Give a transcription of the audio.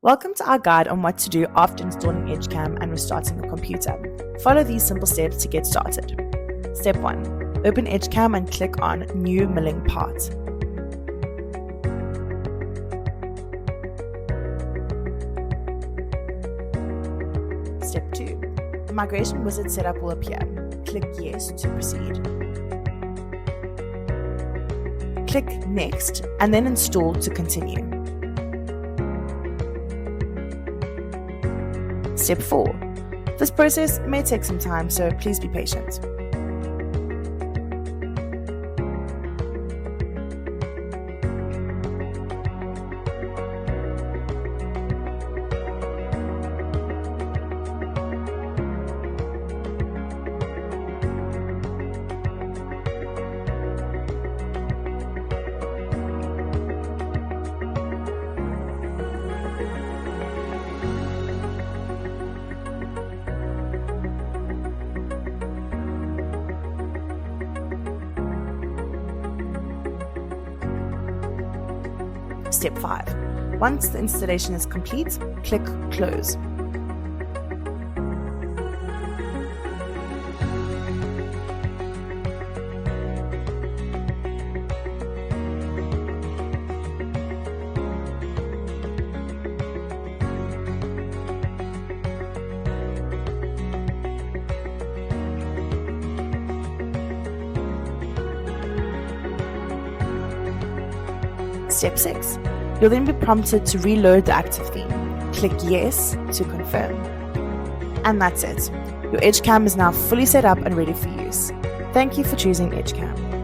Welcome to our guide on what to do after installing EDGECAM and restarting your computer. Follow these simple steps to get started. Step 1. Open EDGECAM and click on New Milling Part. Step 2. The migration wizard setup will appear. Click Yes to proceed. Click Next and then Install to continue. Step 4. This process may take some time, so please be patient. Step 5. Once the installation is complete, click Close. Step 6. You'll then be prompted to reload the active theme. Click Yes to confirm. And that's it. Your EDGECAM is now fully set up and ready for use. Thank you for choosing EDGECAM.